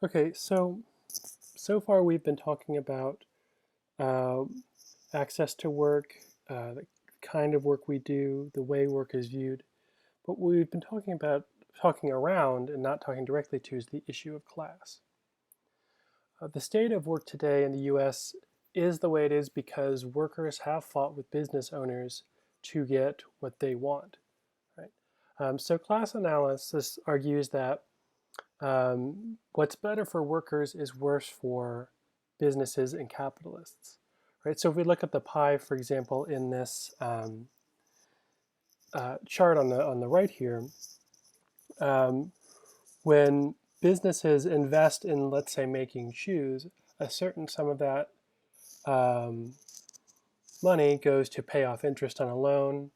Okay, so far we've been talking about uh, access to work, the kind of work we do, the way work is viewed. But what we've been talking around and not talking directly to is the issue of class. The state of work today in the U.S. is the way it is because workers have fought with business owners to get what they want. Right? So class analysis argues that what's better for workers is worse for businesses and capitalists, right? So if we look at the pie, for example, in this chart on the right here, um, when businesses invest in, let's say, making shoes, a certain sum of that um, money goes to pay off interest on a loan.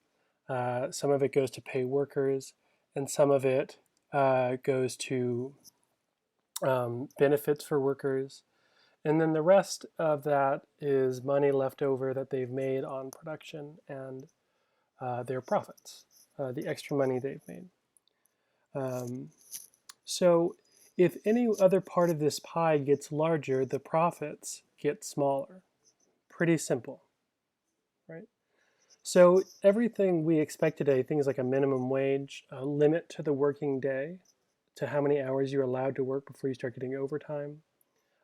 Some of it goes to pay workers, and some of it goes to benefits for workers. And then the rest of that is money left over that they've made on production and their profits, the extra money they've made. Um, so if any other part of this pie gets larger, the profits get smaller. Pretty simple, right? So everything we expect today, things like a minimum wage, a limit to the working day, to how many hours you're allowed to work before you start getting overtime,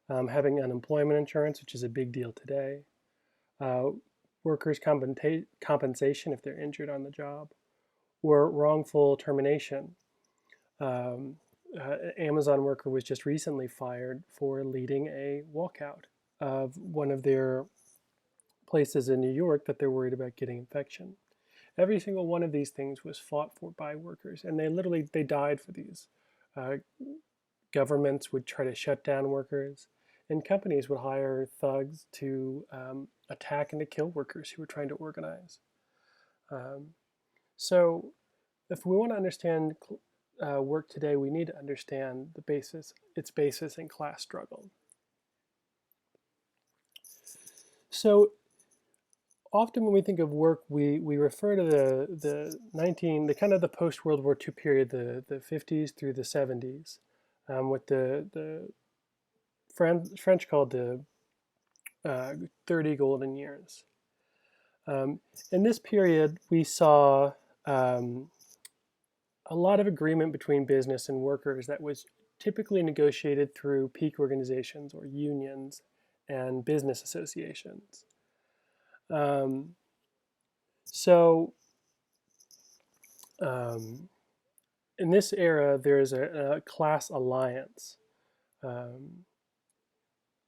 having unemployment insurance, which is a big deal today, uh, workers' compensation if they're injured on the job, or wrongful termination. Um, Amazon worker was just recently fired for leading a walkout of one of their places in New York that they're worried about getting infection. Every single one of these things was fought for by workers, and they died for these. Uh, Governments would try to shut down workers, and companies would hire thugs to attack and to kill workers who were trying to organize. Um, so, if we want to understand work today, we need to understand its basis in class struggle. So, often when we think of work, we refer to the kind of the post World War II period, the 50s through the 70s, what the French called the 30 golden years. In this period, we saw um, a lot of agreement between business and workers that was typically negotiated through peak organizations or unions and business associations. Um, so um, in this era, there's a class alliance. Um,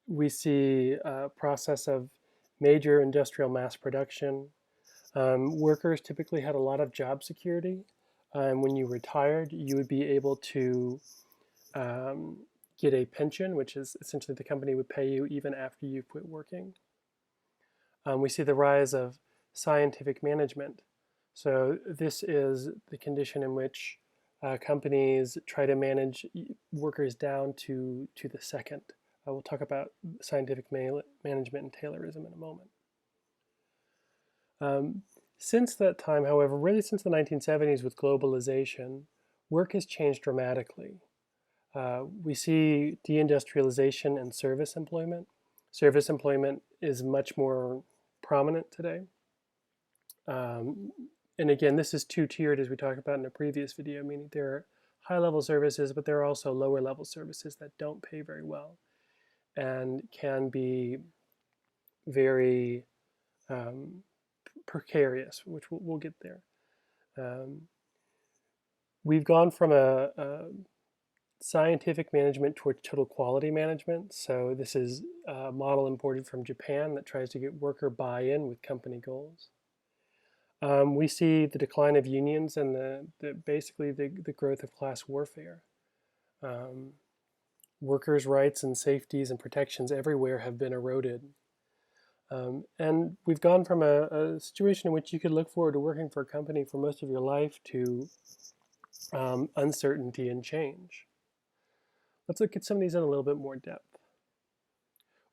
we see a process of major industrial mass production. Workers typically had a lot of job security. When you retired, you would be able to um, get a pension, which is essentially the company would pay you even after you quit working. We see the rise of scientific management. So this is the condition in which companies try to manage workers down to the second. We'll talk about scientific management and Taylorism in a moment. Um, since that time, however, really since the 1970s with globalization, work has changed dramatically. We see deindustrialization and service employment. Service employment is much more prominent today. Um, and again, this is two-tiered as we talked about in a previous video, meaning there are high-level services, but there are also lower-level services that don't pay very well and can be very precarious, which we'll get there. Um, we've gone from a scientific management towards total quality management. So this is a model imported from Japan that tries to get worker buy-in with company goals. We see the decline of unions and basically the growth of class warfare. Um, Workers' rights and safeties and protections everywhere have been eroded. And we've gone from a situation in which you could look forward to working for a company for most of your life to uncertainty and change. Let's look at some of these in a little bit more depth.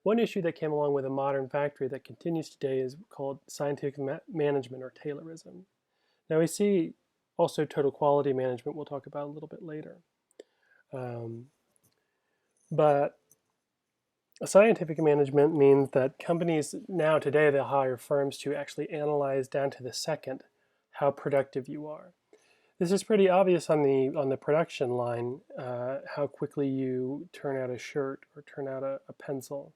One issue that came along with a modern factory that continues today is called scientific management or Taylorism. Now we see also total quality management we'll talk about a little bit later. Um, But scientific management means that companies now today, they'll hire firms to actually analyze down to the second how productive you are. This is pretty obvious on the production line, how quickly you turn out a shirt or turn out a pencil.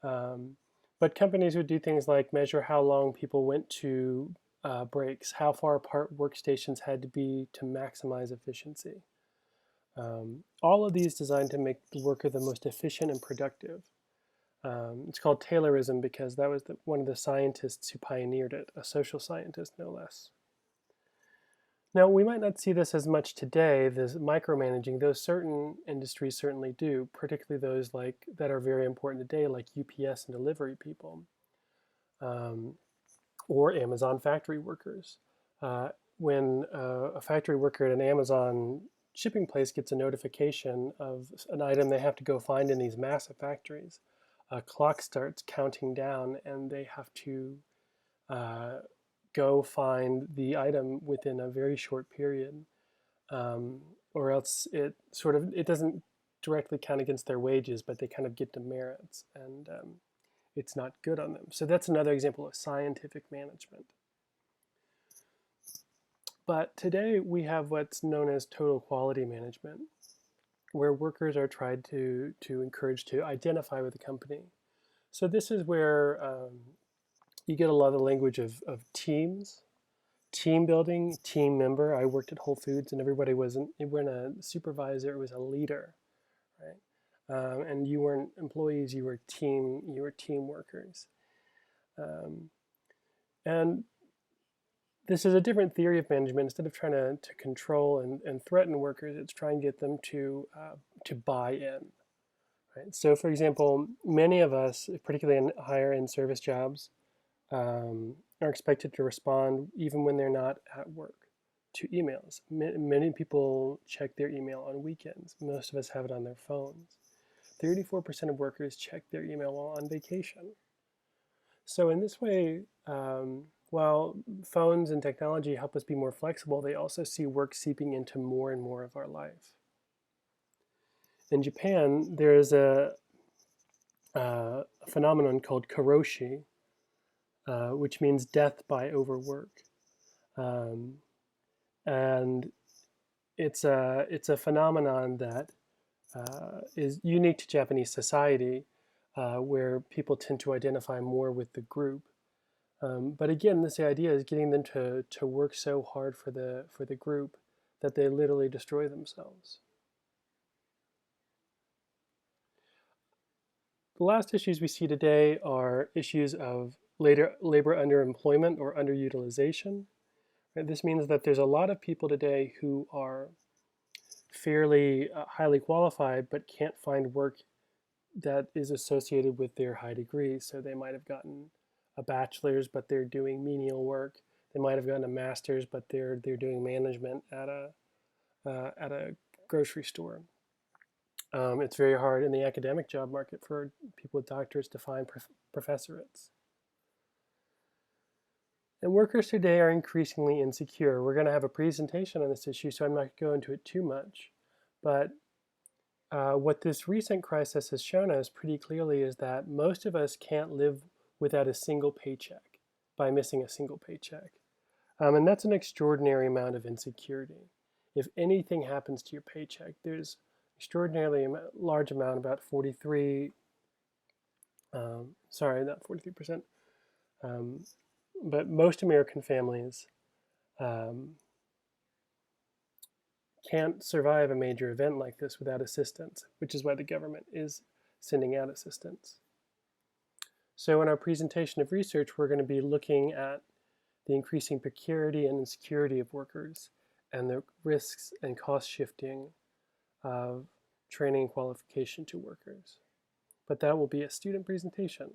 Um, but companies would do things like measure how long people went to breaks, how far apart workstations had to be to maximize efficiency. All of these designed to make the worker the most efficient and productive. It's called Taylorism because that was one of the scientists who pioneered it, a social scientist no less. Now, we might not see this as much today, this micromanaging, though certain industries certainly do, particularly those that are very important today, like UPS and delivery people, um, or Amazon factory workers. When a factory worker at an Amazon shipping place gets a notification of an item they have to go find in these massive factories, a clock starts counting down and they have to uh, go find the item within a very short period, or else it doesn't directly count against their wages, but they kind of get demerits, and it's not good on them. So that's another example of scientific management. But today we have what's known as total quality management, where workers are tried to encourage to identify with the company. So this is where you get a lot of the language of teams, team building, team member. I worked at Whole Foods, and everybody it wasn't a supervisor; it was a leader, right? And you weren't employees; you were team workers. Um, and this is a different theory of management. Instead of trying to control and threaten workers, it's trying to get them to buy in. Right? So, for example, many of us, particularly in higher end service jobs, are expected to respond even when they're not at work to emails. Many people check their email on weekends. Most of us have it on their phones. 34% of workers check their email while on vacation. So in this way, while phones and technology help us be more flexible, they also see work seeping into more and more of our life. In Japan, there is a phenomenon called karoshi, which means death by overwork. Um, and it's a phenomenon that is unique to Japanese society, where people tend to identify more with the group. But again, this idea is getting them to work so hard for the group that they literally destroy themselves. The last issues we see today are issues of labor underemployment or underutilization. Right? This means that there's a lot of people today who are fairly highly qualified but can't find work that is associated with their high degree. So they might have gotten a bachelor's, but they're doing menial work. They might have gotten a master's, but they're doing management at a grocery store. It's very hard in the academic job market for people with doctorates to find professorates. And workers today are increasingly insecure. We're going to have a presentation on this issue, so I'm not going to go into it too much. But what this recent crisis has shown us pretty clearly is that most of us can't live without a single paycheck by missing a single paycheck. And that's an extraordinary amount of insecurity. If anything happens to your paycheck, there's extraordinarily large amount, about 43, sorry, not 43%, but most American families can't survive a major event like this without assistance, which is why the government is sending out assistance. So in our presentation of research, we're going to be looking at the increasing precarity and insecurity of workers and the risks and cost shifting of training and qualification to workers. But that will be a student presentation.